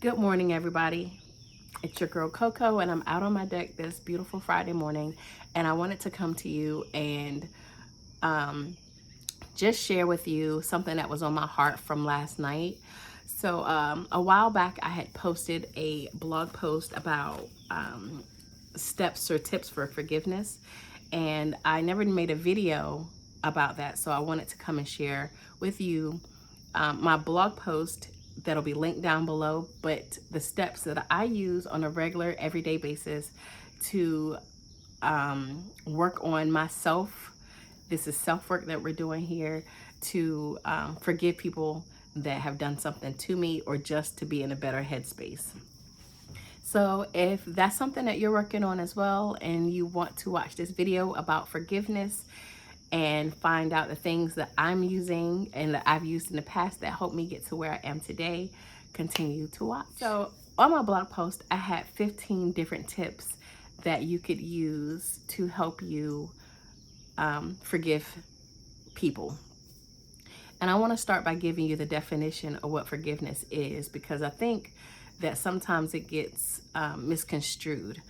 Good morning, everybody. It's your girl Coco, and I'm out on my deck this beautiful Friday morning, and I wanted to come to you and just share with you something that was on my heart from last night. So a while back, I had posted a blog post about steps or tips for forgiveness, and I never made a video about that, so I wanted to come and share with you my blog post that'll be linked down below, but the steps that I use on a regular everyday basis to work on myself. This is self-work that we're doing here to forgive people that have done something to me or just to be in a better headspace. So if that's something that you're working on as well and you want to watch this video about forgiveness and find out the things that I'm using and that I've used in the past that helped me get to where I am today, continue to watch. So on my blog post, I had 15 different tips that you could use to help you forgive people. And I want to start by giving you the definition of what forgiveness is, because I think that sometimes it gets misconstrued.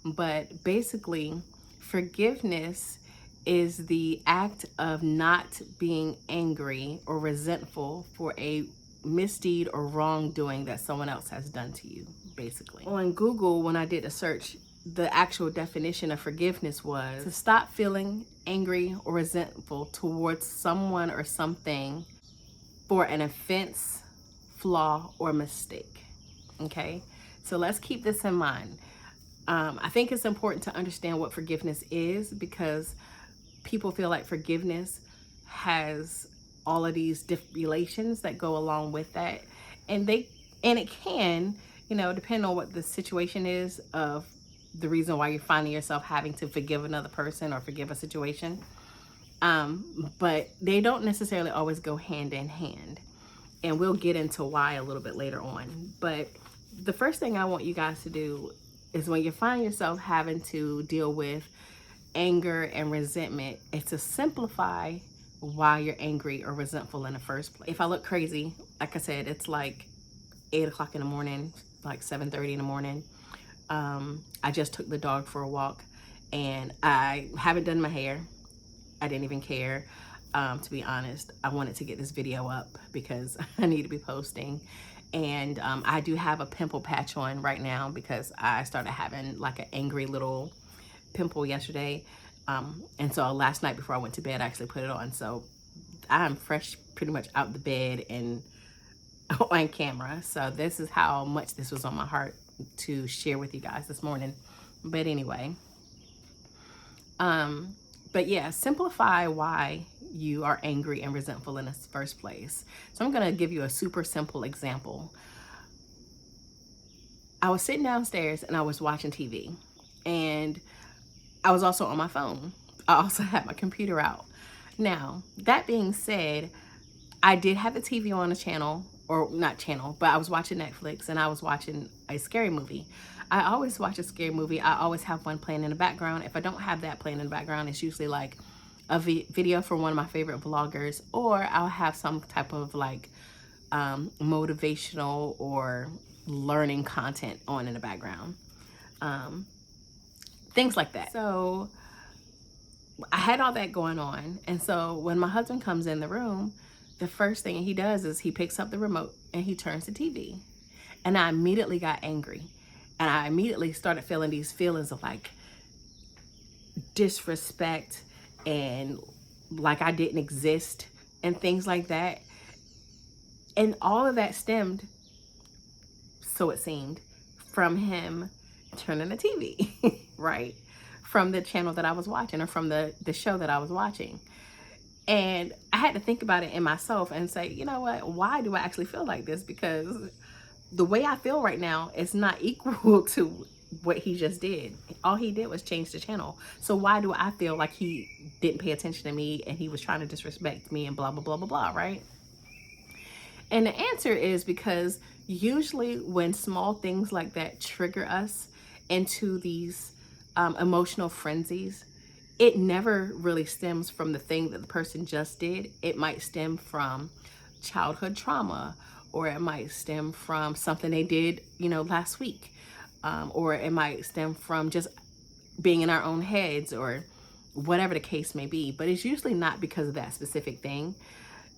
But basically, forgiveness is the act of not being angry or resentful for a misdeed or wrongdoing that someone else has done to you, basically. On Google, when I did a search, the actual definition of forgiveness was to stop feeling angry or resentful towards someone or something for an offense, flaw, or mistake. Okay, so let's keep this in mind. I think it's important to understand what forgiveness is, because people feel like forgiveness has all of these stipulations that go along with that, and it can, depending on what the situation is of the reason why you're finding yourself having to forgive another person or forgive a situation, but they don't necessarily always go hand in hand, and we'll get into why a little bit later on. But the first thing I want you guys to do is, when you find yourself having to deal with anger and resentment, is to simplify why you're angry or resentful in the first place. If I look crazy, like I said, it's like 8 o'clock in the morning, like 7:30 in the morning. I just took the dog for a walk, and I haven't done my hair. I didn't even care. To be honest, I wanted to get this video up because I need to be posting. And I do have a pimple patch on right now because I started having like an angry little pimple yesterday. And so last night before I went to bed, I actually put it on. So I'm fresh pretty much out the bed and on camera. So this is how much this was on my heart to share with you guys this morning. But anyway, but yeah, simplify why you are angry and resentful in the first place. So I'm going to give you a super simple example. I was sitting downstairs and I was watching TV, and I was also on my phone. I also had my computer out. Now, that being said, I did have the TV on a channel, or not channel, but I was watching Netflix and I was watching a scary movie. I always watch a scary movie. I always have one playing in the background. If I don't have that playing in the background, it's usually like a video from one of my favorite vloggers, or I'll have some type of like motivational or learning content on in the background. Things like that. So I had all that going on. And so when my husband comes in the room, the first thing he does is he picks up the remote and he turns the TV. And I immediately got angry. And I immediately started feeling these feelings of like disrespect and like I didn't exist and things like that. And all of that stemmed, so it seemed, from him turning the TV, right? From the channel that I was watching, or from the show that I was watching. And I had to think about it in myself and say, you know what, why do I actually feel like this? Because the way I feel right now is not equal to what he just did. All he did was change the channel. So why do I feel like he didn't pay attention to me and he was trying to disrespect me and blah, blah, blah, blah, blah, right? And the answer is because usually when small things like that trigger us into these emotional frenzies, it never really stems from the thing that the person just did. It might stem from childhood trauma or it might stem from something they did, last week. Or it might stem from just being in our own heads, or whatever the case may be. But it's usually not because of that specific thing.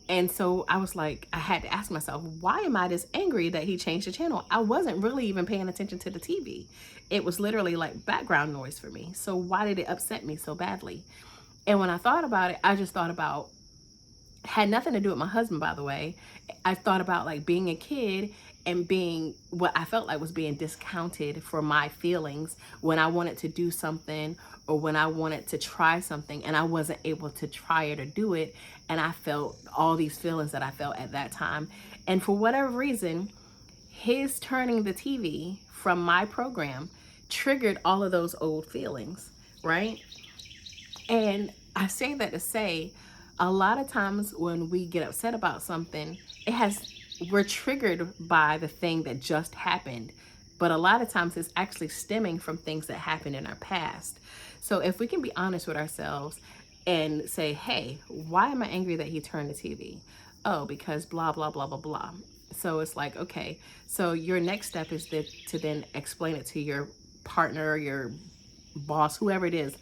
And so I was like, I had to ask myself, why am I this angry that he changed the channel? I wasn't really even paying attention to the TV. It was literally like background noise for me. So why did it upset me so badly? And when I thought about it, I just thought about, had nothing to do with my husband, by the way. I thought about like being a kid and being what I felt like was being discounted for my feelings when I wanted to do something, or when I wanted to try something and I wasn't able to try it or do it. And I felt all these feelings that I felt at that time. And for whatever reason, his turning the TV from my program triggered all of those old feelings, right? And I say that to say, a lot of times when we get upset about something, we're triggered by the thing that just happened. But a lot of times it's actually stemming from things that happened in our past. So if we can be honest with ourselves and say, hey, why am I angry that he turned the TV? Oh, because blah, blah, blah, blah, blah. So it's like, okay, so your next step is to then explain it to your partner, your boss, whoever it is.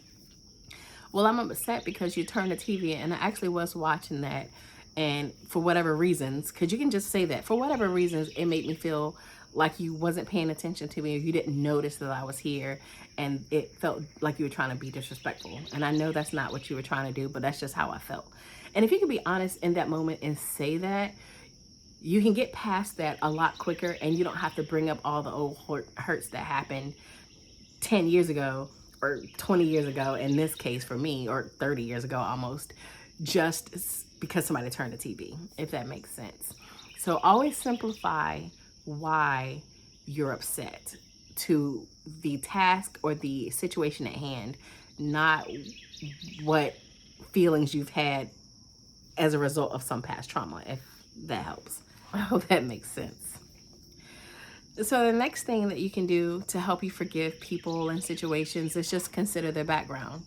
Well, I'm upset because you turned the TV and I actually was watching that. And for whatever reasons, because you can just say that, for whatever reasons, it made me feel like you wasn't paying attention to me, or you didn't notice that I was here, and it felt like you were trying to be disrespectful. And I know that's not what you were trying to do, but that's just how I felt. And if you can be honest in that moment and say that, you can get past that a lot quicker, and you don't have to bring up all the old hurts that happened 10 years ago or 20 years ago, in this case for me, or 30 years ago almost, just because somebody turned the TV, if that makes sense. So always simplify why you're upset to the task or the situation at hand, not what feelings you've had as a result of some past trauma, if that helps. I hope that makes sense. So the next thing that you can do to help you forgive people and situations is just consider their background.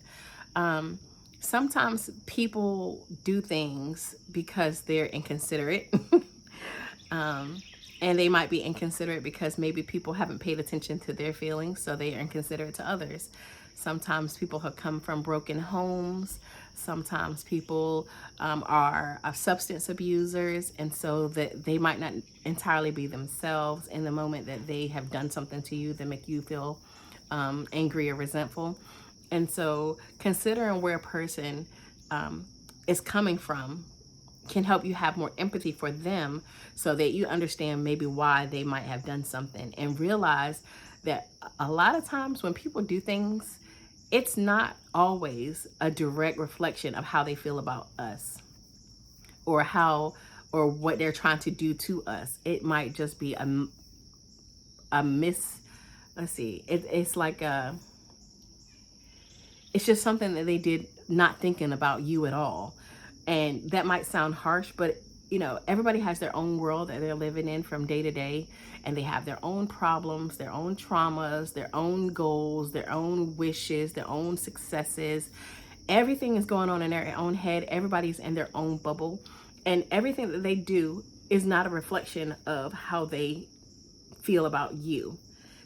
Sometimes people do things because they're inconsiderate. And they might be inconsiderate because maybe people haven't paid attention to their feelings, so they are inconsiderate to others. Sometimes people have come from broken homes. Sometimes people are substance abusers, and so that they might not entirely be themselves in the moment that they have done something to you that make you feel angry or resentful. And so considering where a person is coming from can help you have more empathy for them, so that you understand maybe why they might have done something, and realize that a lot of times when people do things, it's not always a direct reflection of how they feel about us, or what they're trying to do to us. It might just be it's just something that they did not thinking about you at all. And that might sound harsh, but everybody has their own world that they're living in from day to day, and they have their own problems, their own traumas, their own goals, their own wishes, their own successes. Everything is going on in their own head. Everybody's in their own bubble, and everything that they do is not a reflection of how they feel about you.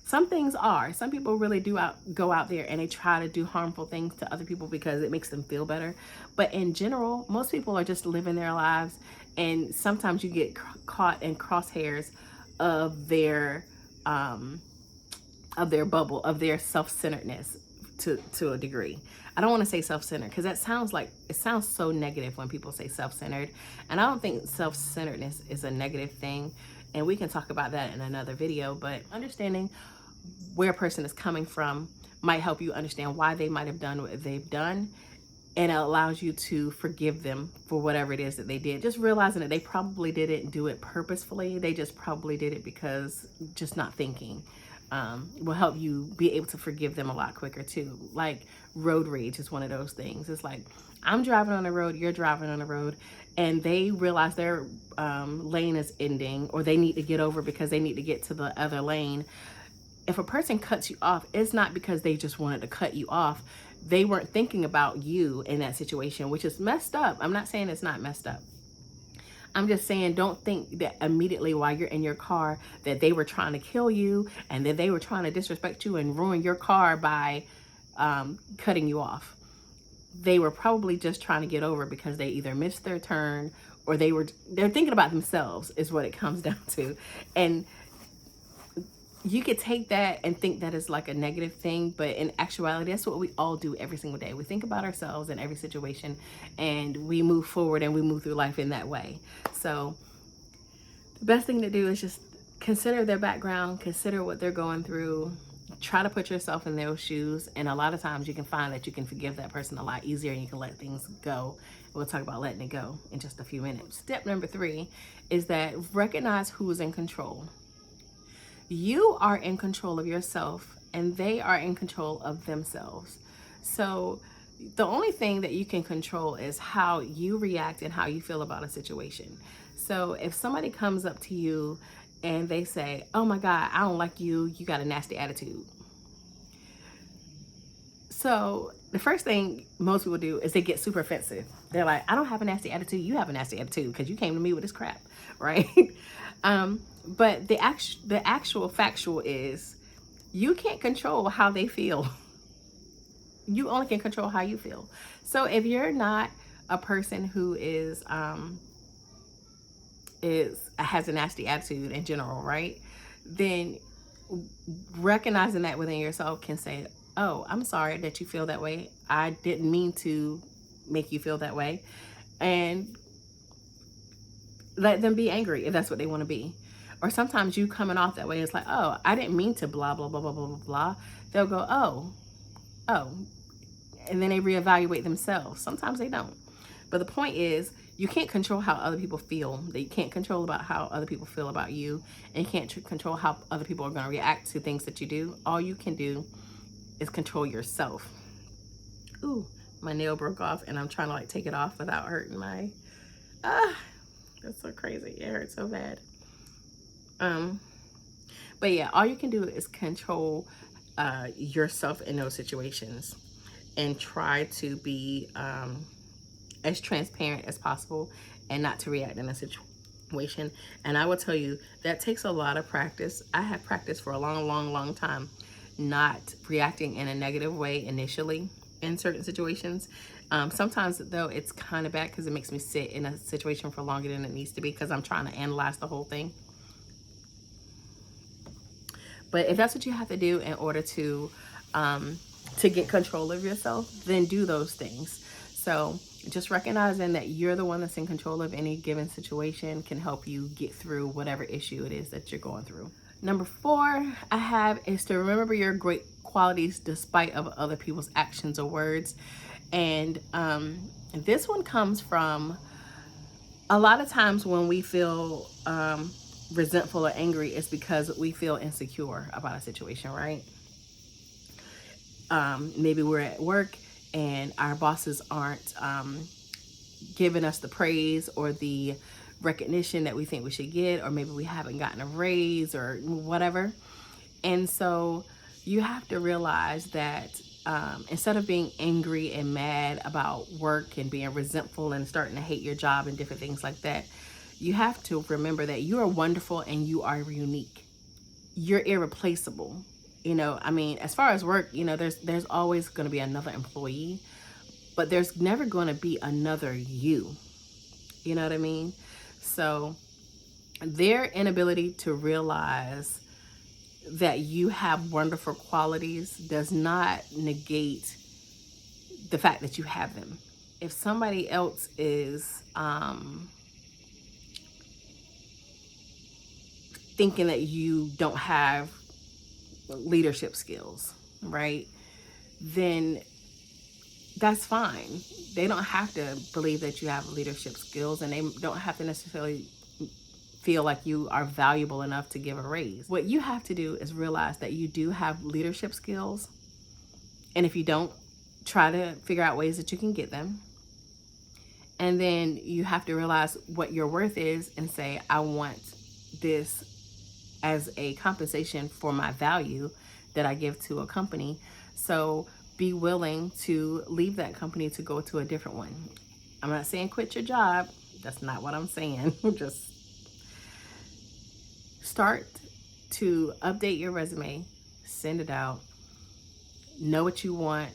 Some things are. Some people really do go out there and they try to do harmful things to other people because it makes them feel better. But in general, most people are just living their lives, and sometimes you get caught in crosshairs of their bubble, of their self-centeredness to a degree. I don't want to say self-centered because it sounds so negative when people say self-centered, and I don't think self-centeredness is a negative thing. And we can talk about that in another video, but understanding where a person is coming from might help you understand why they might have done what they've done, and it allows you to forgive them for whatever it is that they did. Just realizing that they probably didn't do it purposefully. They just probably did it because just not thinking will help you be able to forgive them a lot quicker too. Like road rage is one of those things. It's like, I'm driving on the road, you're driving on the road, and they realize their lane is ending, or they need to get over because they need to get to the other lane. If a person cuts you off, it's not because they just wanted to cut you off. They weren't thinking about you in that situation, which is messed up. I'm not saying it's not messed up. I'm just saying, don't think that immediately while you're in your car that they were trying to kill you and that they were trying to disrespect you and ruin your car by cutting you off. They were probably just trying to get over because they either missed their turn or they're thinking about themselves is what it comes down to. And you could take that and think that is like a negative thing, but in actuality, that's what we all do every single day. We think about ourselves in every situation and we move forward and we move through life in that way. So the best thing to do is just consider their background, consider what they're going through, try to put yourself in their shoes. And a lot of times you can find that you can forgive that person a lot easier and you can let things go. We'll talk about letting it go in just a few minutes. Step number 3 is that recognize who's in control. You are in control of yourself and they are in control of themselves. So the only thing that you can control is how you react and how you feel about a situation. So if somebody comes up to you and they say, oh my God, I don't like you, you got a nasty attitude. So the first thing most people do is they get super offensive. They're like, I don't have a nasty attitude, you have a nasty attitude because you came to me with this crap, right? But the actual factual is you can't control how they feel. You only can control how you feel. So if you're not a person who has a nasty attitude in general, right? Then recognizing that within yourself can say, oh, I'm sorry that you feel that way. I didn't mean to make you feel that way. And let them be angry if that's what they want to be. Or sometimes you coming off that way, it's like, oh, I didn't mean to blah, blah, blah, blah, blah, blah, blah. They'll go, oh. And then they reevaluate themselves. Sometimes they don't. But the point is, you can't control how other people feel. That you can't control about how other people feel about you. And you can't control how other people are going to react to things that you do. All you can do is control yourself. Ooh, my nail broke off and I'm trying to like take it off without hurting my, that's so crazy. It hurts so bad. But yeah, all you can do is control yourself in those situations and try to be as transparent as possible and not to react in a situation. And I will tell you, that takes a lot of practice. I have practiced for a long, long, long time not reacting in a negative way initially in certain situations. Sometimes though, it's kind of bad because it makes me sit in a situation for longer than it needs to be because I'm trying to analyze the whole thing. But if that's what you have to do in order to get control of yourself, then do those things. So just recognizing that you're the one that's in control of any given situation can help you get through whatever issue it is that you're going through. Number 4 I have is to remember your great qualities despite of other people's actions or words. And this one comes from a lot of times when we feel resentful or angry, it's because we feel insecure about a situation, right? Maybe we're at work and our bosses aren't giving us the praise or the recognition that we think we should get, or maybe we haven't gotten a raise or whatever. And so you have to realize that instead of being angry and mad about work and being resentful and starting to hate your job and different things like that, you have to remember that you are wonderful and you are unique. You're irreplaceable. You know, I mean, as far as work, you know, there's always going to be another employee, but there's never going to be another you. You know what I mean? So their inability to realize that you have wonderful qualities does not negate the fact that you have them. If somebody else is thinking that you don't have leadership skills, right, then that's fine. They don't have to believe that you have leadership skills, and they don't have to necessarily feel like you are valuable enough to give a raise. What you have to do is realize that you do have leadership skills, and if you don't, try to figure out ways that you can get them. And then you have to realize what your worth is and say, I want this as a compensation for my value that I give to a company. So be willing to leave that company to go to a different one. I'm not saying quit your job. That's not what I'm saying. Just start to update your resume, send it out, know what you want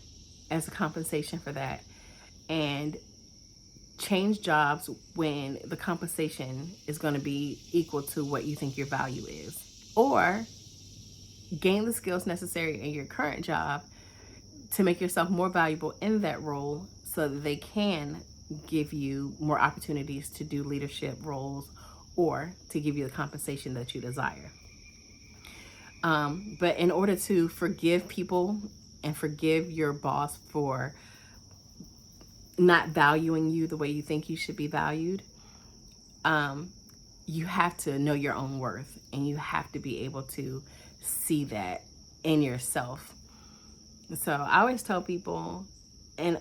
as a compensation for that, and change jobs when the compensation is going to be equal to what you think your value is. Or gain the skills necessary in your current job to make yourself more valuable in that role so that they can give you more opportunities to do leadership roles or to give you the compensation that you desire. But in order to forgive people and forgive your boss for not valuing you the way you think you should be valued, you have to know your own worth, and you have to be able to see that in yourself. So I always tell people, and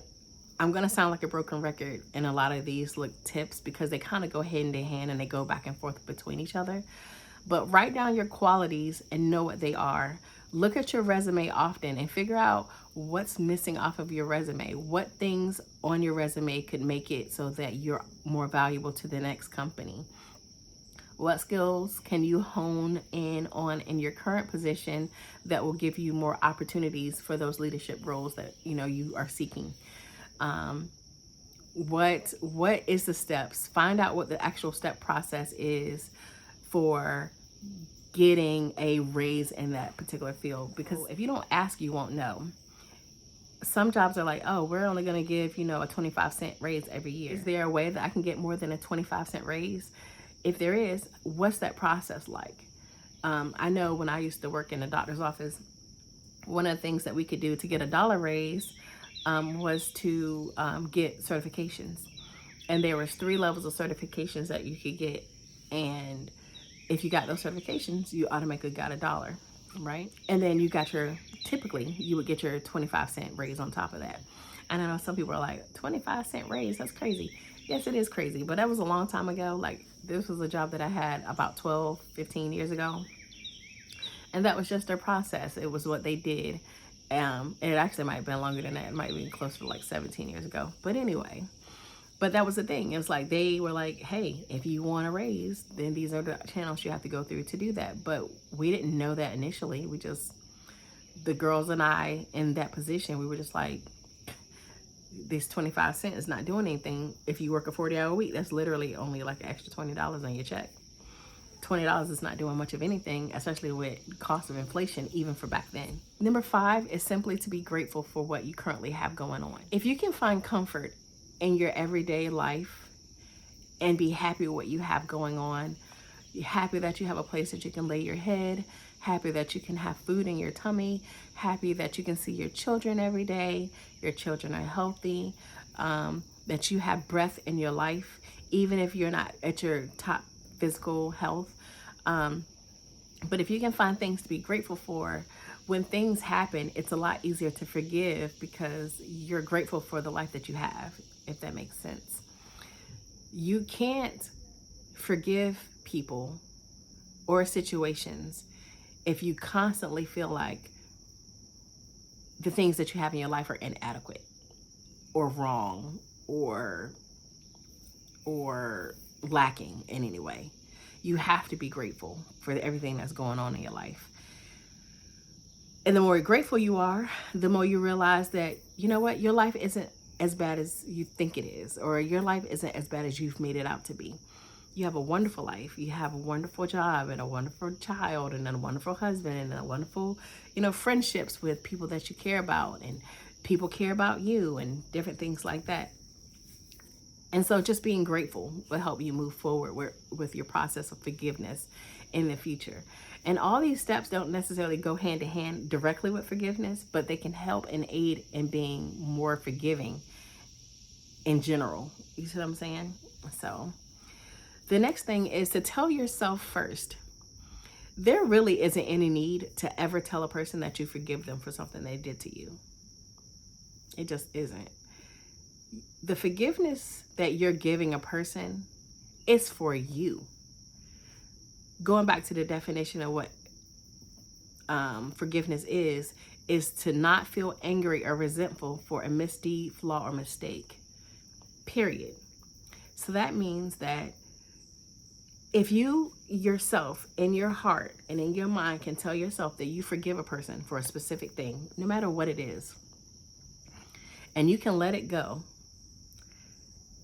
I'm going to sound like a broken record in a lot of these tips because they kind of go hand in hand and they go back and forth between each other. But write down your qualities and know what they are. Look at your resume often and figure out what's missing off of your resume. What things on your resume could make it so that you're more valuable to the next company? What skills can you hone in on in your current position that will give you more opportunities for those leadership roles that you are seeking? What is the steps? Find out what the actual step process is for getting a raise in that particular field, because if you don't ask, you won't know. Some jobs are like, oh, we're only going to give a 25-cent raise every year. Is there a way that I can get more than a 25-cent raise? If there is, what's that process like? I know when I used to work in a doctor's office, one of the things that we could do to get a dollar raise was to get certifications. And there was 3 levels of certifications that you could get. And if you got those certifications, you automatically got $1, right? And then typically you would get your 25-cent raise on top of that. And I know some people are like, 25-cent raise, that's crazy. Yes, it is crazy, but that was a long time ago. Like, this was a job that I had about 12, 15 years ago. And that was just their process. It was what they did. It actually might have been longer than that. It might have been closer to like 17 years ago. But anyway, but that was the thing. It was like, they were like, hey, if you want a raise, then these are the channels you have to go through to do that. But we didn't know that initially. The girls and I in that position, we were just like, this 25 cents is not doing anything. If you work a 40-hour week, that's literally only like an extra $20 on your check. $20 is not doing much of anything, especially with cost of inflation, even for back then. Number 5 is simply to be grateful for what you currently have going on. If you can find comfort in your everyday life and be happy with what you have going on, happy that you have a place that you can lay your head, happy that you can have food in your tummy, happy that you can see your children every day, your children are healthy, that you have breath in your life, even if you're not at your top physical health. But if you can find things to be grateful for, when things happen, it's a lot easier to forgive because you're grateful for the life that you have, if that makes sense. You can't forgive people or situations if you constantly feel like the things that you have in your life are inadequate or wrong or lacking in any way. You have to be grateful for everything that's going on in your life. And the more grateful you are, the more you realize that, you know what, your life isn't as bad as you think it is, or your life isn't as bad as you've made it out to be. You have a wonderful life. You have a wonderful job and a wonderful child and a wonderful husband and a wonderful, friendships with people that you care about, and people care about you and different things like that. And so just being grateful will help you move forward with your process of forgiveness in the future. And all these steps don't necessarily go hand to hand directly with forgiveness, but they can help and aid in being more forgiving in general. You see what I'm saying? So the next thing is to tell yourself first. There really isn't any need to ever tell a person that you forgive them for something they did to you. It just isn't. The forgiveness that you're giving a person is for you. Going back to the definition of what forgiveness is to not feel angry or resentful for a misdeed, flaw, or mistake. Period. So that means that if you yourself in your heart and in your mind can tell yourself that you forgive a person for a specific thing, no matter what it is, and you can let it go,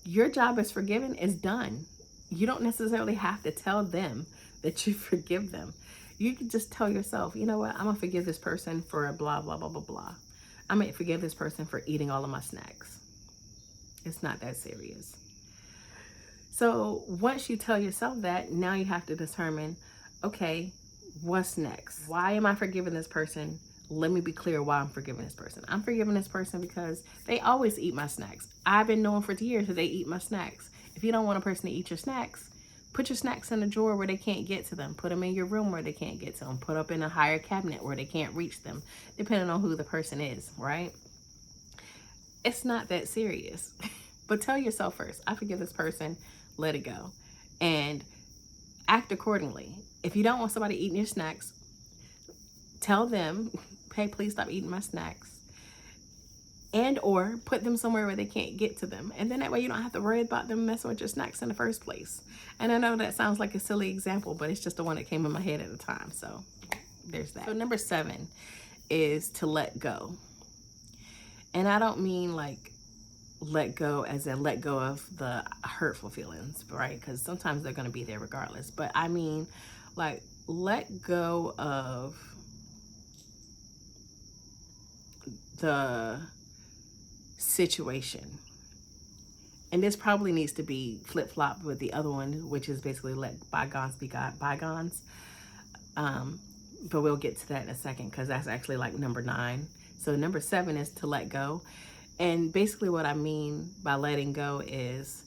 your job as forgiven is done. You don't necessarily have to tell them that you forgive them. You can just tell yourself, you know what, I'm gonna forgive this person for a blah, blah, blah, blah, blah. I'm gonna forgive this person for eating all of my snacks. It's not that serious. So once you tell yourself that, now you have to determine, okay, what's next? Why am I forgiving this person? Let me be clear why I'm forgiving this person. I'm forgiving this person because they always eat my snacks. I've been knowing for years that they eat my snacks. If you don't want a person to eat your snacks, put your snacks in a drawer where they can't get to them. Put them in your room where they can't get to them. Put up in a higher cabinet where they can't reach them, depending on who the person is, right? It's not that serious. But tell yourself first, I forgive this person, let it go. And act accordingly. If you don't want somebody eating your snacks, tell them, hey, please stop eating my snacks. And or put them somewhere where they can't get to them. And then that way you don't have to worry about them messing with your snacks in the first place. And I know that sounds like a silly example, but it's just the one that came in my head at the time. So there's that. So number 7 is to let go. And I don't mean like let go as in let go of the hurtful feelings, right? Because sometimes they're going to be there regardless. But I mean like let go of the situation. And this probably needs to be flip-flop with the other one, which is basically let bygones be bygones. But we'll get to that in a second because that's actually like number 9. So number 7 is to let go. And basically what I mean by letting go is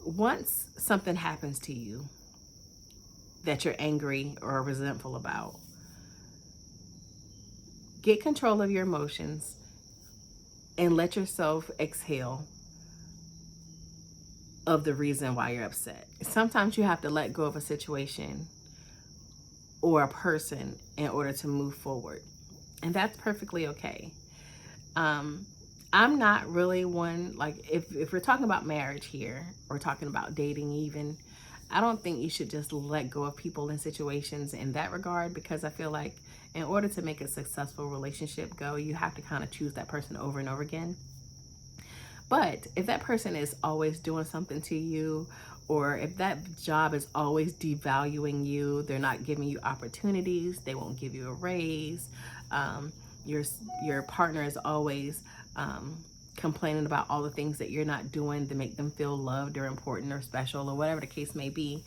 once something happens to you that you're angry or resentful about, get control of your emotions and let yourself exhale of the reason why you're upset. Sometimes you have to let go of a situation or a person in order to move forward. And that's perfectly okay. I'm not really one, like if we're talking about marriage here or talking about dating even, I don't think you should just let go of people and situations in that regard, because I feel like in order to make a successful relationship go, you have to kind of choose that person over and over again. But if that person is always doing something to you, or if that job is always devaluing you, they're not giving you opportunities, they won't give you a raise, your partner is always complaining about all the things that you're not doing to make them feel loved or important or special or whatever the case may be,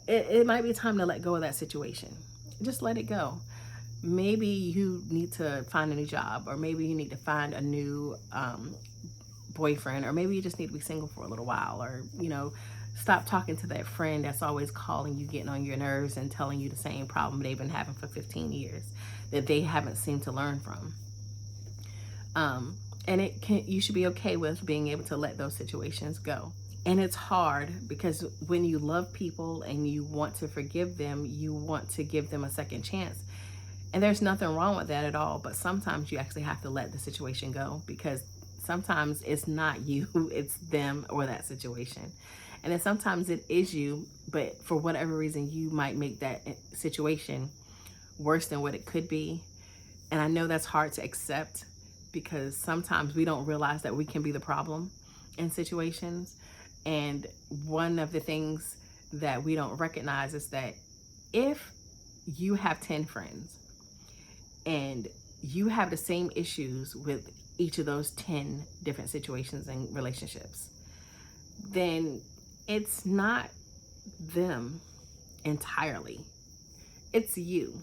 it might be time to let go of that situation. Just let it go. Maybe you need to find a new job, or maybe you need to find a new boyfriend, or maybe you just need to be single for a little while, or stop talking to that friend that's always calling you, getting on your nerves and telling you the same problem they've been having for 15 years that they haven't seemed to learn from. And you should be okay with being able to let those situations go. And it's hard because when you love people and you want to forgive them, you want to give them a second chance. And there's nothing wrong with that at all. But sometimes you actually have to let the situation go, because sometimes it's not you, it's them or that situation. And then sometimes it is you, but for whatever reason, you might make that situation worse than what it could be. And I know that's hard to accept, because sometimes we don't realize that we can be the problem in situations. And one of the things that we don't recognize is that if you have 10 friends and you have the same issues with each of those 10 different situations and relationships, then it's not them entirely, it's you.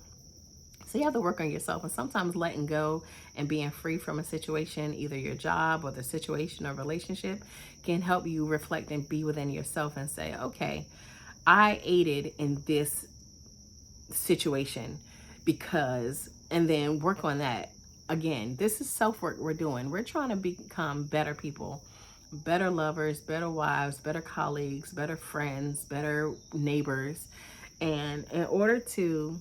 So you have to work on yourself, and sometimes letting go and being free from a situation, either your job or the situation or relationship, can help you reflect and be within yourself and say, okay, I aided in this situation because, and then work on that. Again, this is self-work we're doing. We're trying to become better people, better lovers, better wives, better colleagues, better friends, better neighbors. And in order to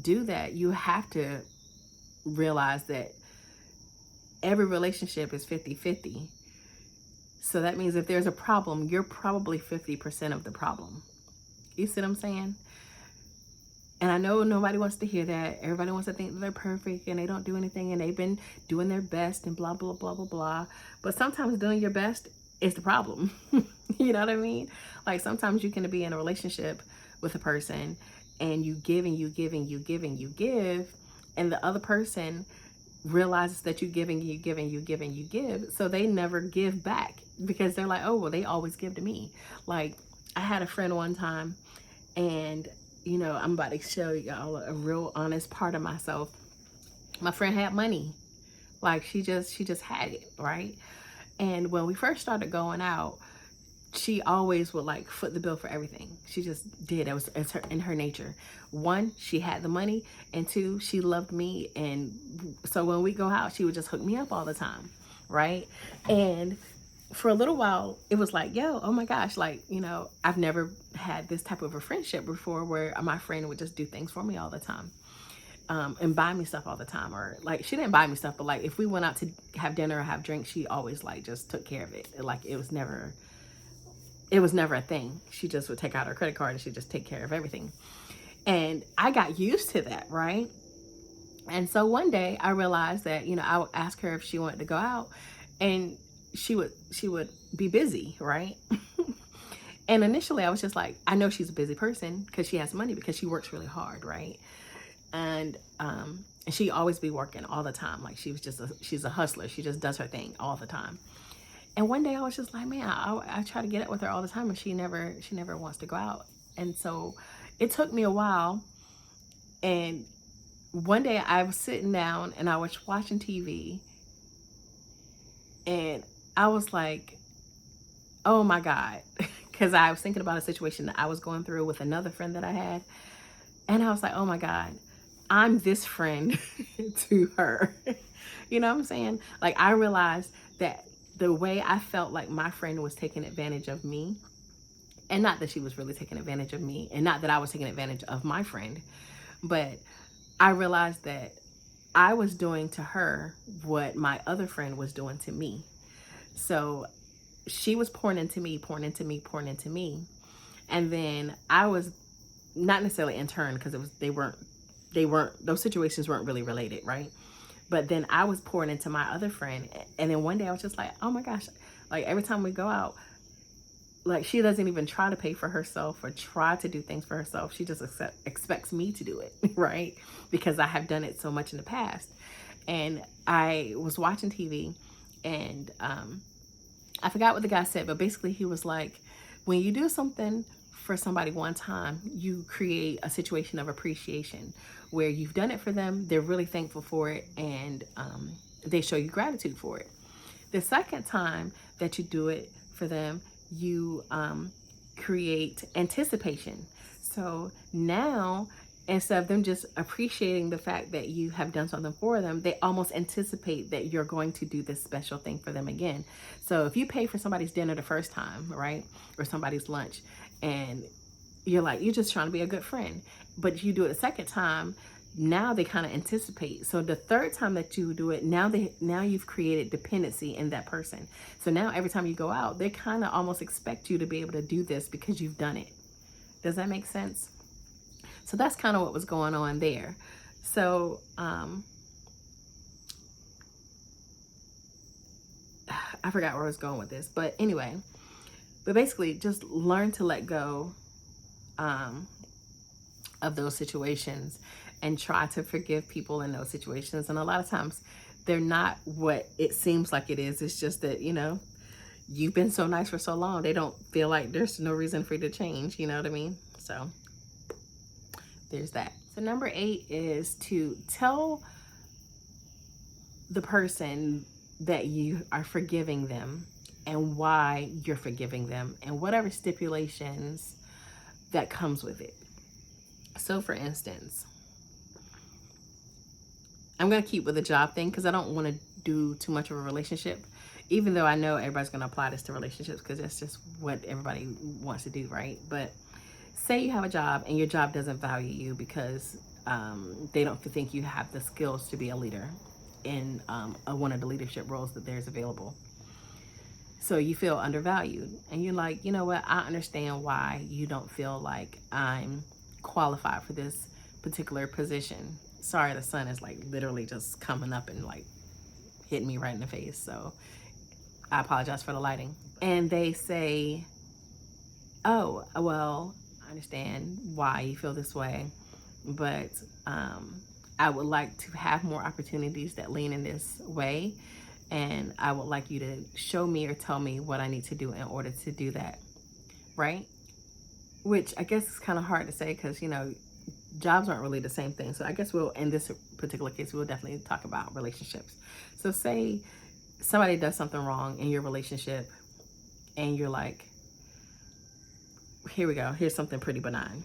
do that, you have to realize that every relationship is 50-50. So that means if there's a problem, you're probably 50% of the problem. You see what I'm saying? And I know nobody wants to hear that. Everybody wants to think that they're perfect and they don't do anything and they've been doing their best and blah, blah, blah, blah, blah. But sometimes doing your best is the problem. You know what I mean? Like sometimes you can be in a relationship with a person and you give and you give and you give and you give, and the other person realizes that you give and you give and you give and you give. So they never give back because they're like, oh, well, they always give to me. Like I had a friend one time, and you know, I'm about to show y'all a real honest part of myself. My friend had money. Like she just had it, right? And when we first started going out, she always would like foot the bill for everything. She just did. It's in her nature. One, she had the money, and two, she loved me. And so when we go out, she would just hook me up all the time, right? And for a little while, it was like, yo, oh my gosh, like, you know, I've never had this type of a friendship before where my friend would just do things for me all the time, and buy me stuff all the time. Or like, she didn't buy me stuff, but like if we went out to have dinner or have drinks, she always like just took care of it. Like it was never a thing. She just would take out her credit card and she'd just take care of everything. And I got used to that, right? And so one day I realized that, you know, I would ask her if she wanted to go out, and she would be busy, right? And initially I was just like, I know she's a busy person because she has money, because she works really hard, right? And she always be working all the time. Like she's a hustler. She just does her thing all the time. And one day I was just like, man, I try to get up with her all the time, and she never wants to go out. And so it took me a while. And one day I was sitting down and I was watching TV, and I was like, oh my God, because I was thinking about a situation that I was going through with another friend that I had. And I was like, oh my God, I'm this friend to her. You know what I'm saying? Like I realized that the way I felt like my friend was taking advantage of me, and not that she was really taking advantage of me, and not that I was taking advantage of my friend, but I realized that I was doing to her what my other friend was doing to me. So she was pouring into me, pouring into me, pouring into me. And then I was not necessarily in turn, because they weren't, those situations weren't really related, right? But then I was pouring into my other friend. And then one day I was just like, oh my gosh, like every time we go out, like she doesn't even try to pay for herself or try to do things for herself. She just expects me to do it, right? Because I have done it so much in the past. And I was watching TV, and I forgot what the guy said, but basically he was like, when you do something for somebody one time, you create a situation of appreciation where you've done it for them, they're really thankful for it, and they show you gratitude for it. The second time that you do it for them, you create anticipation. So now, instead of them just appreciating the fact that you have done something for them, they almost anticipate that you're going to do this special thing for them again. So if you pay for somebody's dinner the first time, right, or somebody's lunch, and you're like, you're just trying to be a good friend, but you do it a second time, now they kind of anticipate. So the third time that you do it, now you've created dependency in that person. So now every time you go out, they kind of almost expect you to be able to do this because you've done it. Does that make sense? So that's kind of what was going on there. So I forgot where I was going with this, but anyway, but basically just learn to let go of those situations and try to forgive people in those situations. And a lot of times they're not what it seems like it is. It's just that, you know, you've been so nice for so long, they don't feel like there's no reason for you to change. You know what I mean? So there's that. So number 8 is to tell the person that you are forgiving them and why you're forgiving them and whatever stipulations that comes with it. So for instance, I'm going to keep with the job thing because I don't want to do too much of a relationship, even though I know everybody's going to apply this to relationships because that's just what everybody wants to do, right? But say you have a job and your job doesn't value you because they don't think you have the skills to be a leader in one of the leadership roles that there's available. So you feel undervalued, and you're like, you know what, I understand why you don't feel like I'm qualified for this particular position. Sorry, the sun is like literally just coming up and like hitting me right in the face, so I apologize for the lighting. And they say, oh, well, I understand why you feel this way, but I would like to have more opportunities that lean in this way, and I would like you to show me or tell me what I need to do in order to do that, right? Which I guess is kind of hard to say, because, you know, jobs aren't really the same thing. So I guess we'll, in this particular case, we'll definitely talk about relationships. So say somebody does something wrong in your relationship, and you're like, here we go, here's something pretty benign.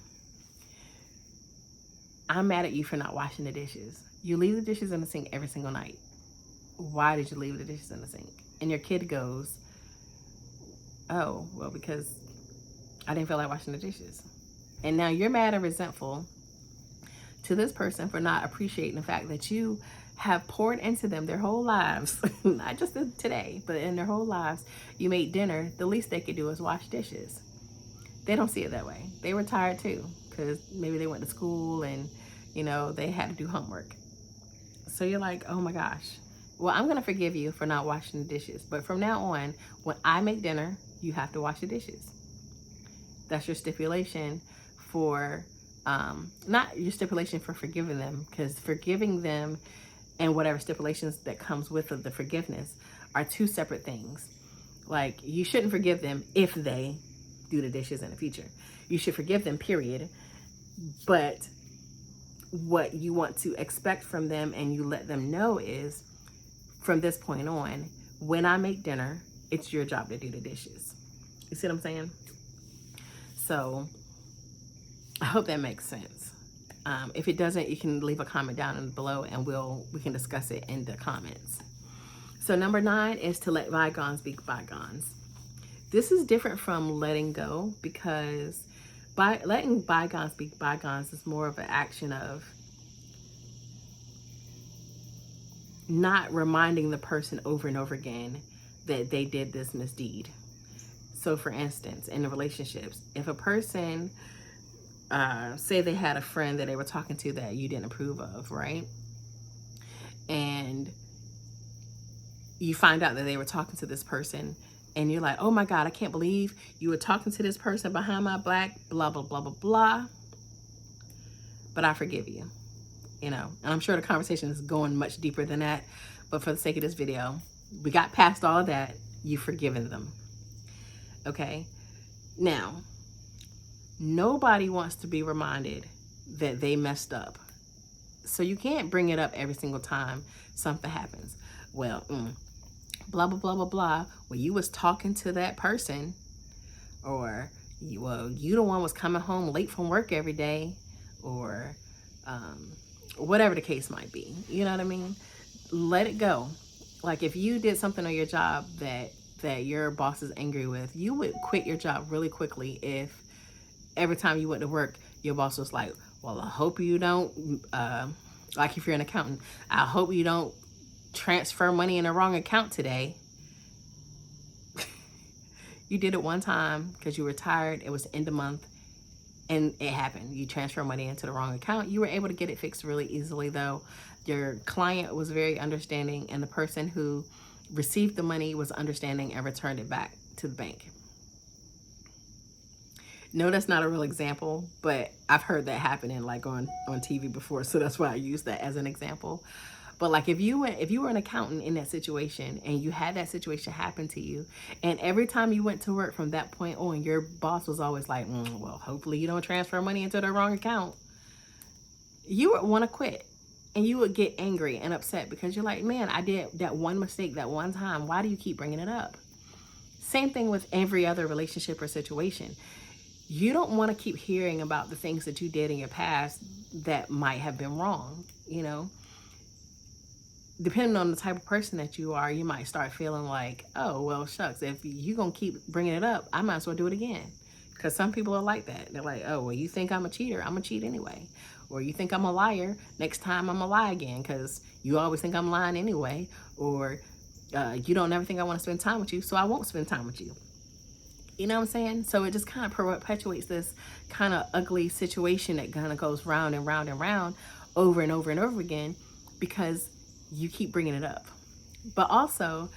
I'm mad at you for not washing the dishes. You leave the dishes in the sink every single night. Why did you leave the dishes in the sink? And your kid goes, oh, well, because I didn't feel like washing the dishes. And now you're mad and resentful to this person for not appreciating the fact that you have poured into them their whole lives, not just today, but in their whole lives. You made dinner. The least they could do is wash dishes. They don't see it that way. They were tired too, because maybe they went to school and, you know, they had to do homework. So you're like, oh my gosh, well, I'm going to forgive you for not washing the dishes. But from now on, when I make dinner, you have to wash the dishes. That's your stipulation for, not your stipulation for forgiving them, because forgiving them and whatever stipulations that comes with the forgiveness are two separate things. Like, you shouldn't forgive them if they do the dishes in the future. You should forgive them, period. But what you want to expect from them, and you let them know, is from this point on, when I make dinner, it's your job to do the dishes. You see what I'm saying? So I hope that makes sense. If it doesn't, you can leave a comment down below, and we can discuss it in the comments. So number 9 is to let bygones be bygones. This is different from letting go, because by letting bygones be bygones is more of an action of not reminding the person over and over again that they did this misdeed. So for instance, in the relationships, if a person, say they had a friend that they were talking to that you didn't approve of, right? And you find out that they were talking to this person, and you're like, oh my God, I can't believe you were talking to this person behind my back, blah, blah, blah, blah, blah. But I forgive you, you know. And I'm sure the conversation is going much deeper than that. But for the sake of this video, we got past all of that. You've forgiven them. Okay? Now, nobody wants to be reminded that they messed up. So you can't bring it up every single time something happens. Well, blah, blah, blah, blah, blah. When you was talking to that person, or, well, you the one was coming home late from work every day, or whatever the case might be. You know what I mean? Let it go. Like, if you did something on your job that your boss is angry with, you would quit your job really quickly if every time you went to work, your boss was like, well, I hope you don't, like if you're an accountant, I hope you don't transfer money in the wrong account today. You did it one time because you were tired. It was the end of month, and it happened. You transfer money into the wrong account. You were able to get it fixed really easily, though. Your client was very understanding, and the person who received the money was understanding and returned it back to the bank. No, that's not a real example, but I've heard that happening like on TV before, so that's why I use that as an example. But like, if you were an accountant in that situation, and you had that situation happen to you, and every time you went to work from that point on, your boss was always like, well, hopefully you don't transfer money into the wrong account, you would want to quit. And you would get angry and upset, because you're like, man, I did that one mistake that one time. Why do you keep bringing it up? Same thing with every other relationship or situation. You don't want to keep hearing about the things that you did in your past that might have been wrong, you know? Depending on the type of person that you are, you might start feeling like, oh, well, shucks, if you're going to keep bringing it up, I might as well do it again. Because some people are like that. They're like, oh, well, you think I'm a cheater? I'm going to cheat anyway. Or you think I'm a liar? Next time I'm going to lie again, because you always think I'm lying anyway. Or You don't ever think I want to spend time with you, so I won't spend time with you. You know what I'm saying? So it just kind of perpetuates this kind of ugly situation that kind of goes round and round and round over and over and over again because you keep bringing it up. But also,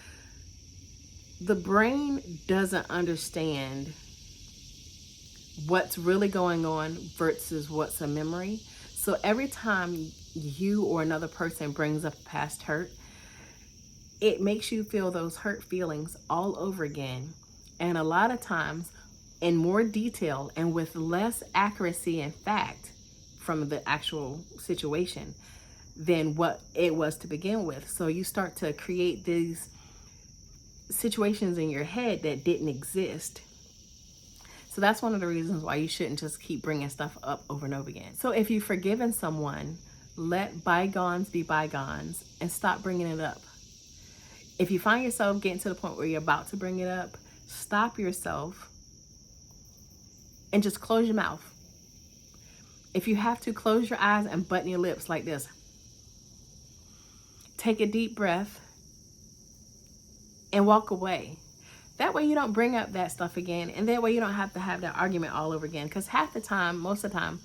the brain doesn't understand what's really going on versus what's a memory. So every time you or another person brings up past hurt, it makes you feel those hurt feelings all over again. And a lot of times in more detail and with less accuracy and fact from the actual situation than what it was to begin with. So you start to create these situations in your head that didn't exist. So that's one of the reasons why you shouldn't just keep bringing stuff up over and over again. So if you've forgiven someone, let bygones be bygones and stop bringing it up. If you find yourself getting to the point where you're about to bring it up, stop yourself and just close your mouth. If you have to, close your eyes and button your lips like this. Take a deep breath and walk away. That way you don't bring up that stuff again, and that way you don't have to have that argument all over again, because half the time, most of the time,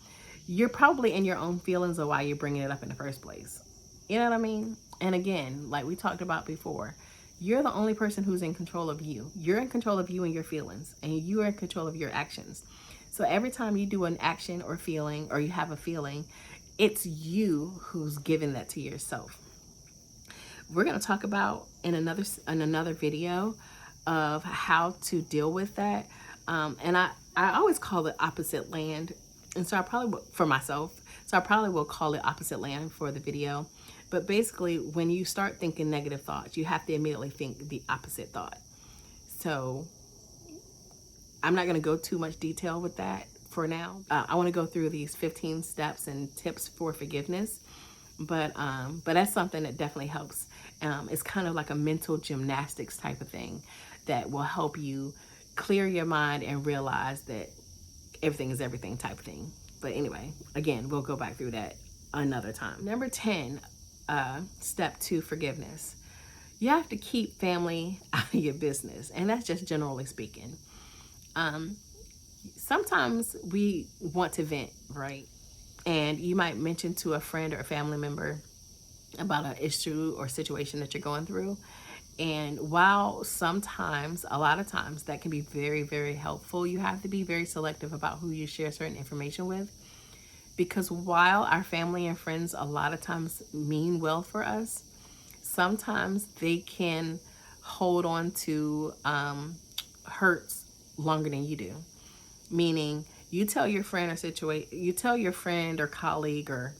you're probably in your own feelings of why you're bringing it up in the first place. You know what I mean? And again, like we talked about before, you're the only person who's in control of you. You're in control of you and your feelings, and you are in control of your actions. So every time you do an action or feeling, or you have a feeling, it's you who's giving that to yourself. We're going to talk about in another video of how to deal with that. And I always call it opposite land. And so I probably will, for myself, so I probably will call it opposite land for the video. But basically, when you start thinking negative thoughts, you have to immediately think the opposite thought. So I'm not going to go too much detail with that for now. I want to go through these 15 steps and tips for forgiveness. But that's something that definitely helps. It's kind of like a mental gymnastics type of thing that will help you clear your mind and realize that everything is everything type of thing. But anyway, again, we'll go back through that another time. Number 10, step 2, forgiveness. You have to keep family out of your business. And that's just generally speaking. Sometimes we want to vent, right? And you might mention to a friend or a family member about an issue or situation that you're going through. And while sometimes, a lot of times, that can be very, very helpful, you have to be very selective about who you share certain information with. Because while our family and friends a lot of times mean well for us, sometimes they can hold on to hurts longer than you do. Meaning, you tell your friend or colleague or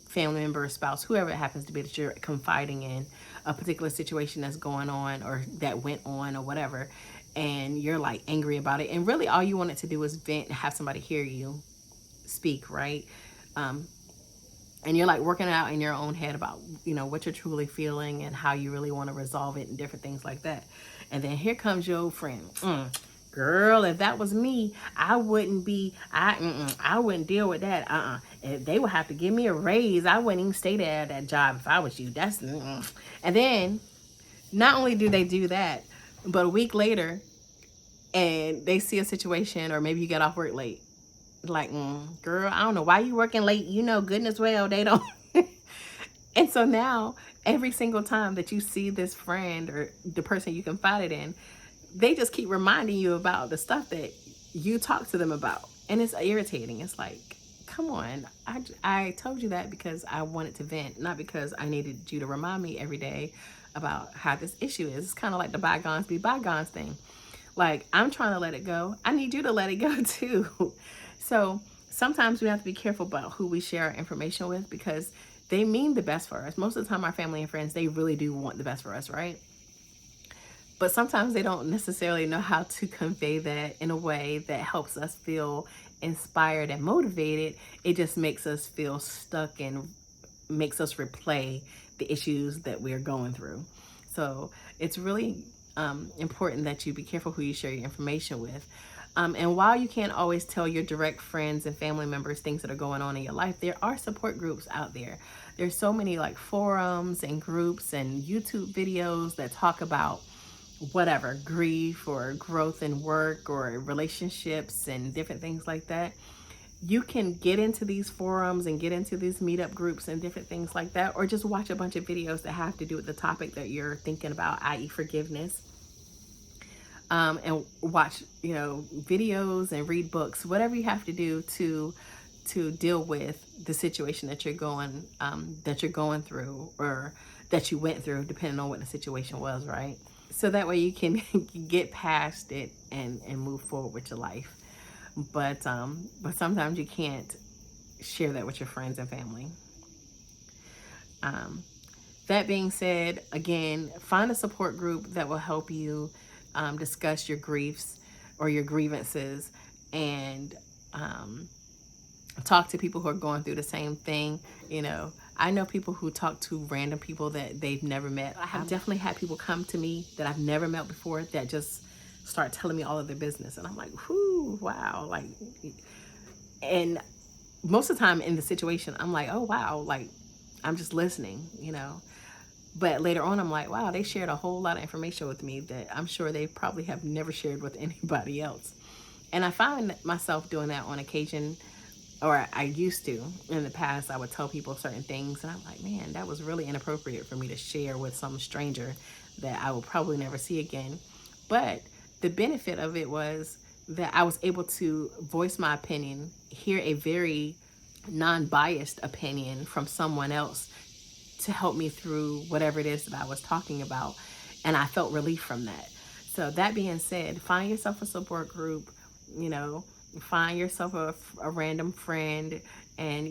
family member or spouse, whoever it happens to be that you're confiding in, a particular situation that's going on or that went on or whatever, and you're like angry about it, and really all you want it to do is vent and have somebody hear you speak, right? And you're like working it out in your own head about, you know, what you're truly feeling and how you really want to resolve it and different things like that. And then here comes your old friend. Girl, if that was me, I wouldn't deal with that. If they would have to give me a raise, I wouldn't even stay there at that job if I was you. That's And then not only do they do that, but a week later, and they see a situation, or maybe you get off work late. Like, girl, I don't know why you working late. You know, goodness well, they don't. And so now, every single time that you see this friend or the person you confided in, they just keep reminding you about the stuff that you talked to them about. And it's irritating. It's like, come on. I told you that because I wanted to vent, not because I needed you to remind me every day about how this issue is. It's kind of like the bygones be bygones thing. Like, I'm trying to let it go. I need you to let it go too. So sometimes we have to be careful about who we share our information with, because they mean the best for us. Most of the time, our family and friends, they really do want the best for us, right? But sometimes they don't necessarily know how to convey that in a way that helps us feel inspired and motivated. It just makes us feel stuck and makes us replay the issues that we're going through. So it's really important that you be careful who you share your information with. And while you can't always tell your direct friends and family members things that are going on in your life, there are support groups out there. There's so many like forums and groups and YouTube videos that talk about whatever, grief or growth in work or relationships and different things like that. You can get into these forums and get into these meetup groups and different things like that, or just watch a bunch of videos that have to do with the topic that you're thinking about, i.e. forgiveness. And watch, videos and read books, whatever you have to do to deal with the situation that you're going through, or that you went through, depending on what the situation was, right? So that way you can get past it and move forward with your life. But sometimes you can't share that with your friends and family. That being said, again, find a support group that will help you discuss your griefs or your grievances, and talk to people who are going through the same thing. I know people who talk to random people that they've never met. I have definitely had people come to me that I've never met before that just start telling me all of their business, and I'm like, whoo, wow. Like, and most of the time in the situation, I'm like, oh wow, like I'm just listening, But later on, I'm like, wow, they shared a whole lot of information with me that I'm sure they probably have never shared with anybody else. And I find myself doing that on occasion, or I used to. In the past, I would tell people certain things, and I'm like, man, that was really inappropriate for me to share with some stranger that I will probably never see again. But the benefit of it was that I was able to voice my opinion, hear a very non-biased opinion from someone else to help me through whatever it is that I was talking about. And I felt relief from that. So that being said, find yourself a support group, find yourself a random friend, and,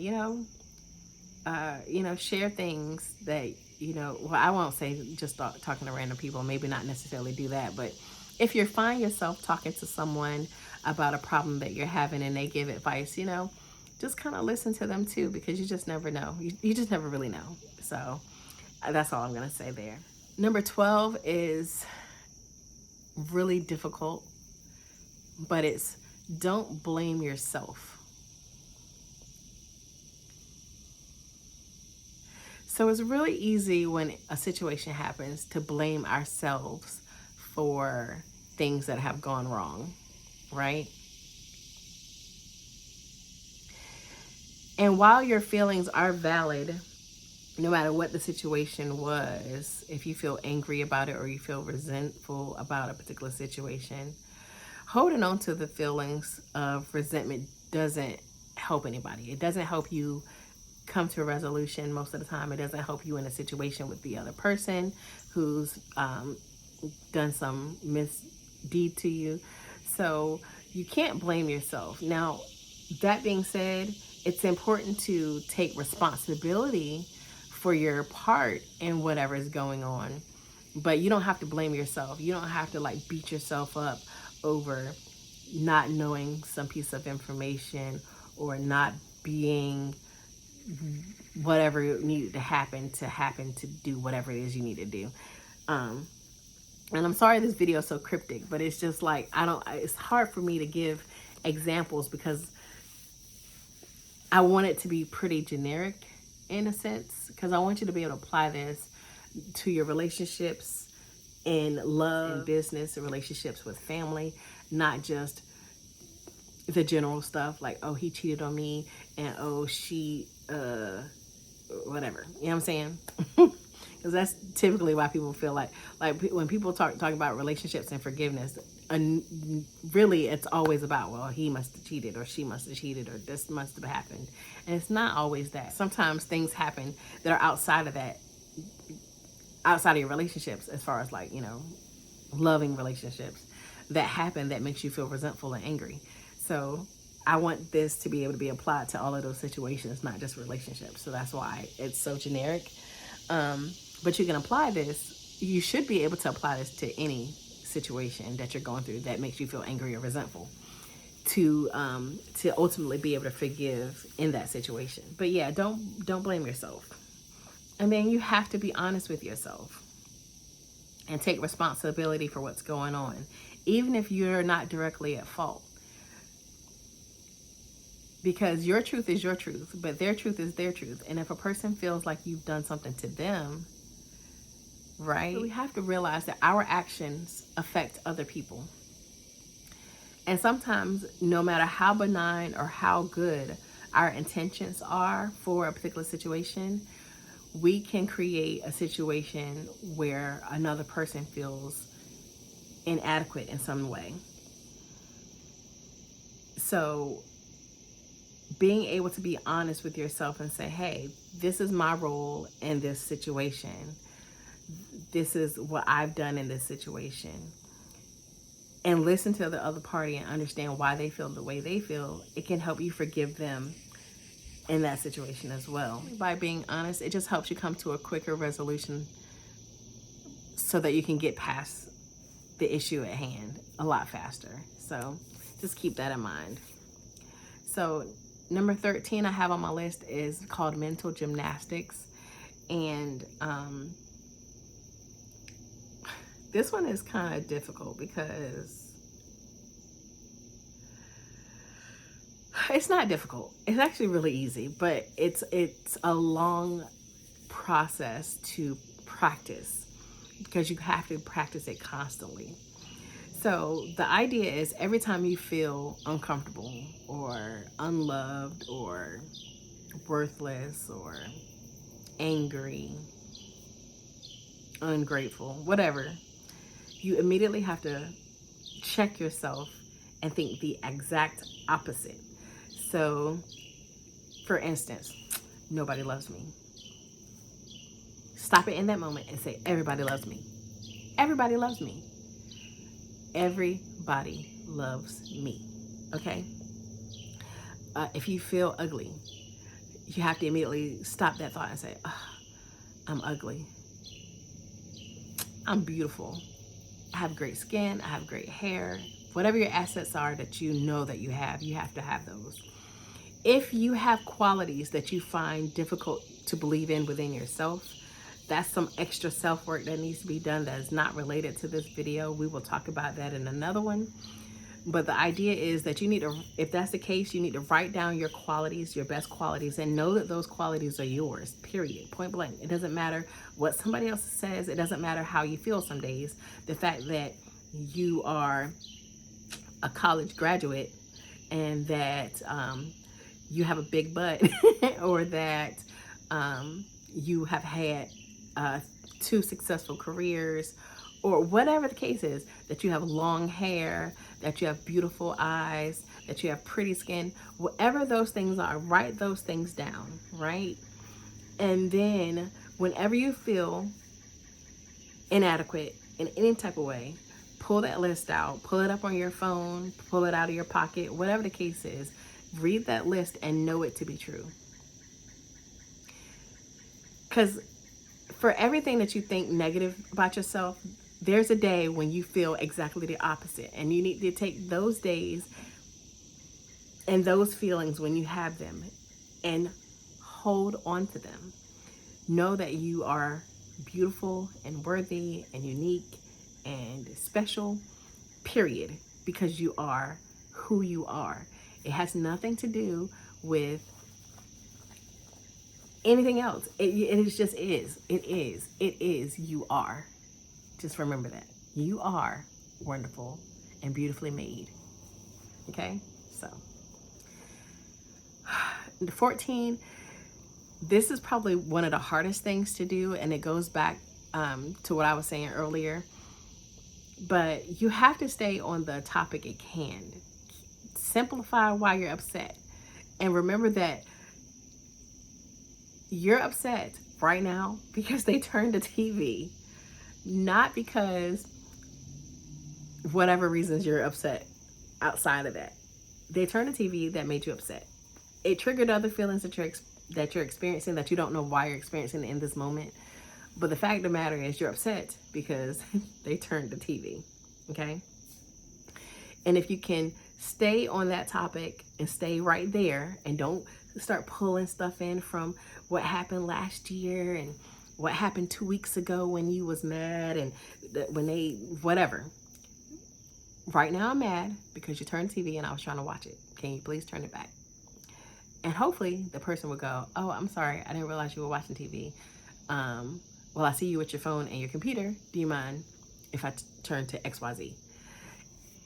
share things that, well, I won't say just talking to random people, maybe not necessarily do that. But if you find yourself talking to someone about a problem that you're having and they give advice, just kind of listen to them too, because you just never know. You just never really know. So that's all I'm going to say there. Number 12 is really difficult, but it's don't blame yourself. So it's really easy when a situation happens to blame ourselves for things that have gone wrong, right? And while your feelings are valid, no matter what the situation was, if you feel angry about it or you feel resentful about a particular situation, holding on to the feelings of resentment doesn't help anybody. It doesn't help you come to a resolution most of the time. It doesn't help you in a situation with the other person who's done some misdeed to you. So you can't blame yourself. Now, that being said, it's important to take responsibility for your part in whatever is going on, but you don't have to blame yourself. You don't have to like beat yourself up over not knowing some piece of information or not being whatever needed to happen to do whatever it is you need to do. And I'm sorry this video is so cryptic, but it's just like, it's hard for me to give examples because I want it to be pretty generic in a sense, because I want you to be able to apply this to your relationships in love and business and relationships with family, not just the general stuff like, oh, he cheated on me, and oh, she, whatever. You know what I'm saying? Because that's typically why people feel like when people talk about relationships and forgiveness, and really it's always about, well, he must have cheated or she must have cheated or this must have happened. And it's not always that. Sometimes things happen that are outside of that, outside of your relationships, as far as like, loving relationships that happen that makes you feel resentful and angry. So I want this to be able to be applied to all of those situations, not just relationships. So that's why it's so generic. But you can apply this, you should be able to apply this to any situation that you're going through that makes you feel angry or resentful, to ultimately be able to forgive in that situation. But yeah, don't blame yourself. And then you have to be honest with yourself and take responsibility for what's going on, even if you're not directly at fault. because your truth is your truth, but their truth is their truth. And if a person feels like you've done something to them, right? So we have to realize that our actions affect other people. And sometimes, no matter how benign or how good our intentions are for a particular situation, we can create a situation where another person feels inadequate in some way. So being able to be honest with yourself and say, hey, this is my role in this situation. This is what I've done in this situation. And listen to the other party and understand why they feel the way they feel. It can help you forgive them in that situation as well. By being honest, it just helps you come to a quicker resolution so that you can get past the issue at hand a lot faster. So just keep that in mind. So number 13 I have on my list is called mental gymnastics. And this one is kind of difficult because it's not difficult. It's actually really easy, but it's a long process to practice because you have to practice it constantly. So the idea is every time you feel uncomfortable or unloved or worthless or angry, ungrateful, whatever, you immediately have to check yourself and think the exact opposite. So, for instance, nobody loves me. Stop it in that moment and say, everybody loves me. Everybody loves me. Everybody loves me. Okay? If you feel ugly, you have to immediately stop that thought and say, oh, I'm ugly. I'm beautiful. I have great skin. I have great hair. Whatever your assets are that you know that you have to have those. If you have qualities that you find difficult to believe in within yourself, that's some extra self-work that needs to be done that is not related to this video. We will talk about that in another one. But the idea is that you need to, if that's the case, you need to write down your qualities, your best qualities, and know that those qualities are yours, period, point blank. It doesn't matter what somebody else says. It doesn't matter how you feel some days. The fact that you are a college graduate and that you have a big butt or that you have had 2 successful careers, or whatever the case is, that you have long hair, that you have beautiful eyes, that you have pretty skin, whatever those things are, write those things down, right? And then whenever you feel inadequate in any type of way, pull that list out, pull it up on your phone, pull it out of your pocket, whatever the case is, read that list and know it to be true. Because for everything that you think negative about yourself, there's a day when you feel exactly the opposite. And you need to take those days and those feelings when you have them and hold on to them. Know that you are beautiful and worthy and unique and special, period, because you are who you are. It has nothing to do with anything else. It just is. It is. You are. Just remember that. You are wonderful and beautifully made. Okay? So, 14, this is probably one of the hardest things to do, and it goes back to what I was saying earlier. But you have to stay on the topic at hand. Simplify why you're upset. And remember that you're upset right now because they turned the TV, not because whatever reasons you're upset outside of that. They turned the TV that made you upset. It triggered other feelings that you're experiencing that you don't know why you're experiencing in this moment. But the fact of the matter is you're upset because they turned the TV, okay? And if you can stay on that topic and stay right there and don't start pulling stuff in from what happened last year and what happened 2 weeks ago when you was mad and when they, whatever. Right now I'm mad because you turned TV and I was trying to watch it. Can you please turn it back? And hopefully the person would go, oh, I'm sorry, I didn't realize you were watching TV. Well, I see you with your phone and your computer. Do you mind if I turn to XYZ?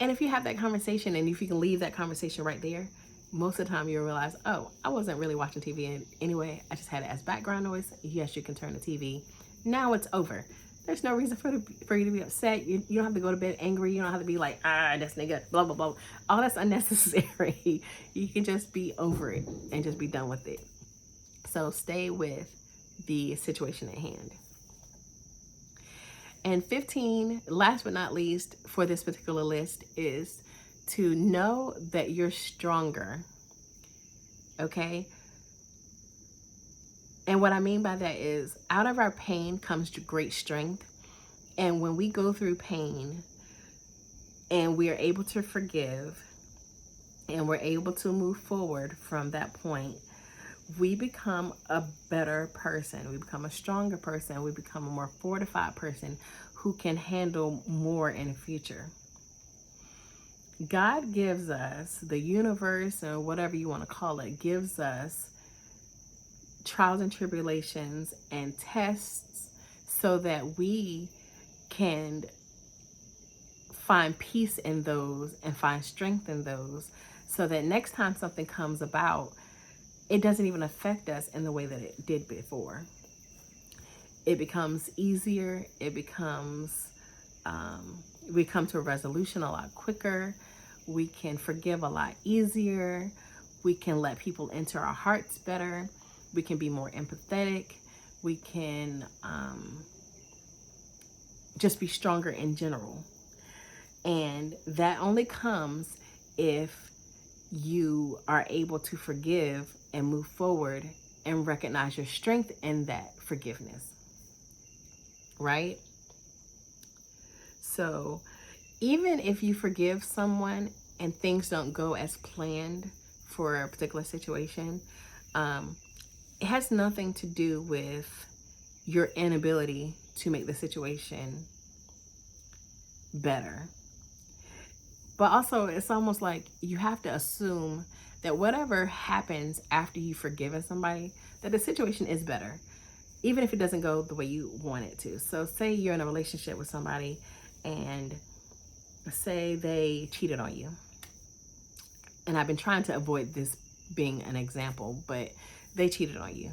And if you have that conversation and if you can leave that conversation right there, most of the time you'll realize, oh, I wasn't really watching TV anyway. I just had it as background noise. Yes, you can turn the TV. Now it's over. There's no reason for you to be upset. You don't have to go to bed angry. You don't have to be like, this nigga, blah, blah, blah. All that's unnecessary. You can just be over it and just be done with it. So stay with the situation at hand. And 15, last but not least for this particular list, is to know that you're stronger, okay? And what I mean by that is out of our pain comes great strength. And when we go through pain and we are able to forgive and we're able to move forward from that point, we become a better person. We become a stronger person. We become a more fortified person who can handle more in the future. God gives us, the universe or whatever you want to call it, gives us trials and tribulations and tests so that we can find peace in those and find strength in those, so that next time something comes about, it doesn't even affect us in the way that it did before. It becomes easier. It becomes, we come to a resolution a lot quicker. We can forgive a lot easier. We can let people into our hearts better. We can be more empathetic. We can just be stronger in general. And that only comes if you are able to forgive and move forward and recognize your strength in that forgiveness, right? So even if you forgive someone and things don't go as planned for a particular situation, it has nothing to do with your inability to make the situation better. But also, it's almost like you have to assume that whatever happens after you've forgiven somebody, that the situation is better, even if it doesn't go the way you want it to. So say you're in a relationship with somebody and say they cheated on you. And I've been trying to avoid this being an example, but they cheated on you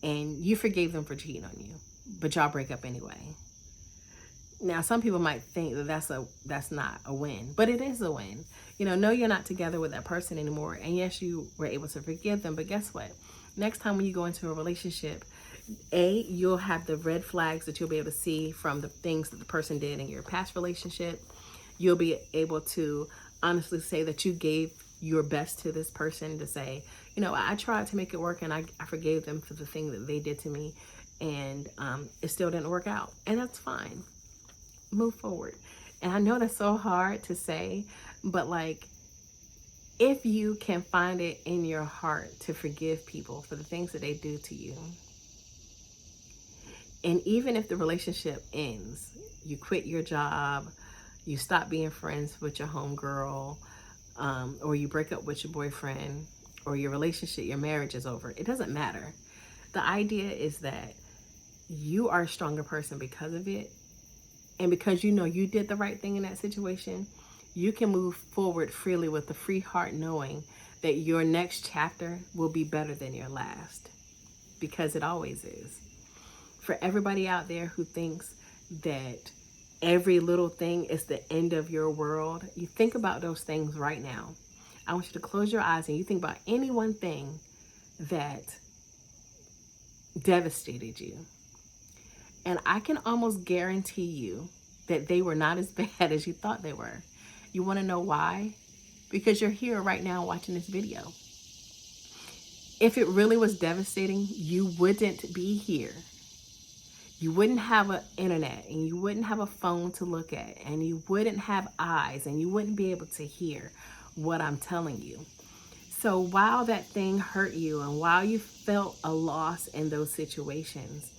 and you forgave them for cheating on you, but y'all break up anyway. Now, some people might think that that's not a win, but it is a win. No, you're not together with that person anymore. And yes, you were able to forgive them, but guess what? Next time when you go into a relationship, you'll have the red flags that you'll be able to see from the things that the person did in your past relationship. You'll be able to honestly say that you gave your best to this person, to say, I tried to make it work and I forgave them for the thing that they did to me, and it still didn't work out. And that's fine. Move forward. And I know that's so hard to say, but if you can find it in your heart to forgive people for the things that they do to you, and even if the relationship ends, you quit your job, you stop being friends with your homegirl, or you break up with your boyfriend, or your relationship, your marriage is over, it doesn't matter. The idea is that you are a stronger person because of it. And because you did the right thing in that situation, you can move forward freely with a free heart, knowing that your next chapter will be better than your last, because it always is. For everybody out there who thinks that every little thing is the end of your world, you think about those things right now. I want you to close your eyes and you think about any one thing that devastated you. And I can almost guarantee you that they were not as bad as you thought they were. You want to know why? Because you're here right now watching this video. If it really was devastating, you wouldn't be here. You wouldn't have an internet, and you wouldn't have a phone to look at, and you wouldn't have eyes, and you wouldn't be able to hear what I'm telling you. So while that thing hurt you and while you felt a loss in those situations,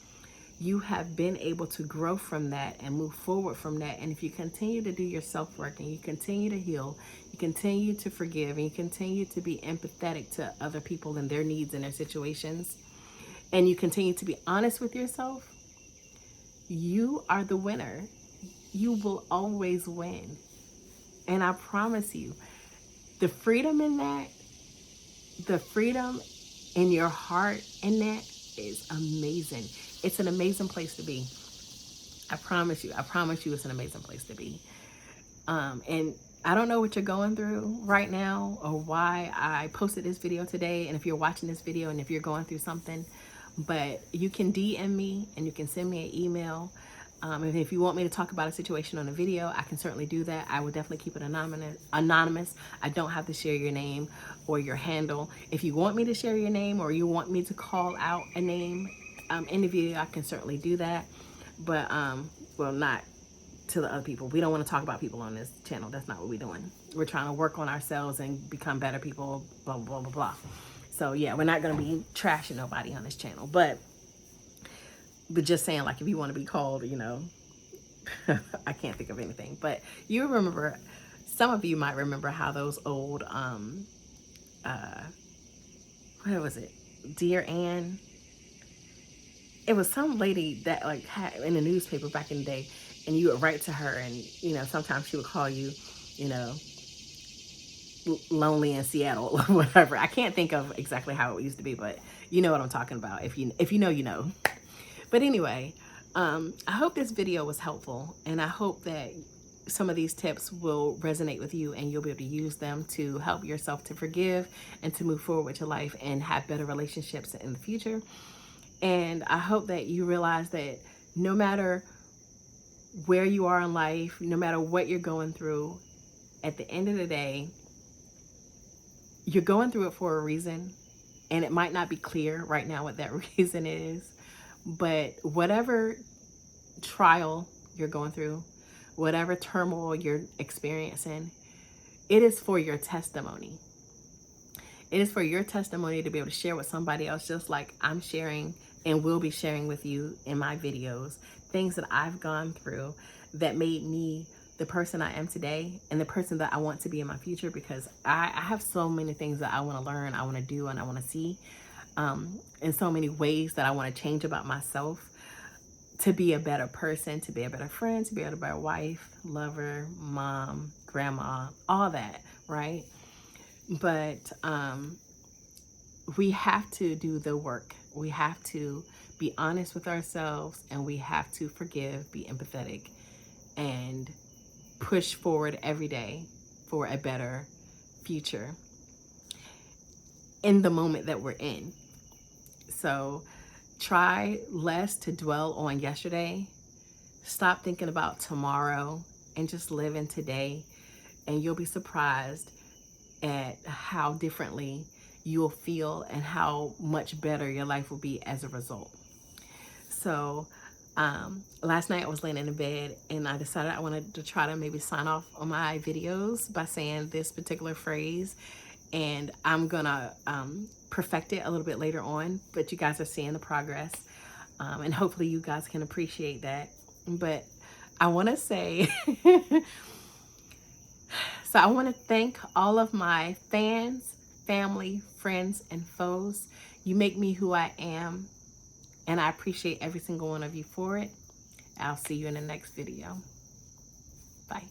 you have been able to grow from that and move forward from that. And if you continue to do your self-work and you continue to heal, you continue to forgive, and you continue to be empathetic to other people and their needs and their situations, and you continue to be honest with yourself, you are the winner. You will always win. And I promise you, the freedom in that, the freedom in your heart in that is amazing. It's an amazing place to be. I promise you it's an amazing place to be. And I don't know what you're going through right now or why I posted this video today, and if you're watching this video and if you're going through something, but you can DM me and you can send me an email. And if you want me to talk about a situation on a video, I can certainly do that. I will definitely keep it anonymous. I don't have to share your name or your handle. If you want me to share your name or you want me to call out a name in the video, I can certainly do that. But, well, not to the other people. We don't want to talk about people on this channel. That's not what we're doing. We're trying to work on ourselves and become better people, blah, blah, blah, blah. So, yeah, we're not going to be trashing nobody on this channel. But just saying, like, if you want to be called, you know, I can't think of anything. But you remember, some of you might remember how those old, what was it? Dear Ann. It was some lady that, like, had in the newspaper back in the day, and you would write to her, and, you know, sometimes she would call you, you know, lonely in Seattle or whatever. I can't think of exactly how it used to be, but you know what I'm talking about. If you know, you know. But anyway, I hope this video was helpful, and I hope that some of these tips will resonate with you and you'll be able to use them to help yourself to forgive and to move forward with your life and have better relationships in the future. And I hope that you realize that no matter where you are in life, no matter what you're going through, at the end of the day, you're going through it for a reason. And it might not be clear right now what that reason is. But whatever trial you're going through, whatever turmoil you're experiencing, it is for your testimony. It is for your testimony to be able to share with somebody else, just like I'm sharing and will be sharing with you in my videos, things that I've gone through that made me the person I am today and the person that I want to be in my future, because I have so many things that I want to learn, I want to do, and I want to see, in so many ways that I want to change about myself to be a better person, to be a better friend, to be a better wife, lover, mom, grandma, all that, right? But we have to do the work. We have to be honest with ourselves, and we have to forgive, be empathetic, and push forward every day for a better future in the moment that we're in. So try less to dwell on yesterday. Stop thinking about tomorrow and just live in today. And you'll be surprised at how differently you'll feel and how much better your life will be as a result. So last night I was laying in the bed and I decided I wanted to try to maybe sign off on my videos by saying this particular phrase, and I'm gonna perfect it a little bit later on, but you guys are seeing the progress, and hopefully you guys can appreciate that. But I want to say so I want to thank all of my fans, family, friends, and foes. You make me who I am, and I appreciate every single one of you for it. I'll see you in the next video. Bye.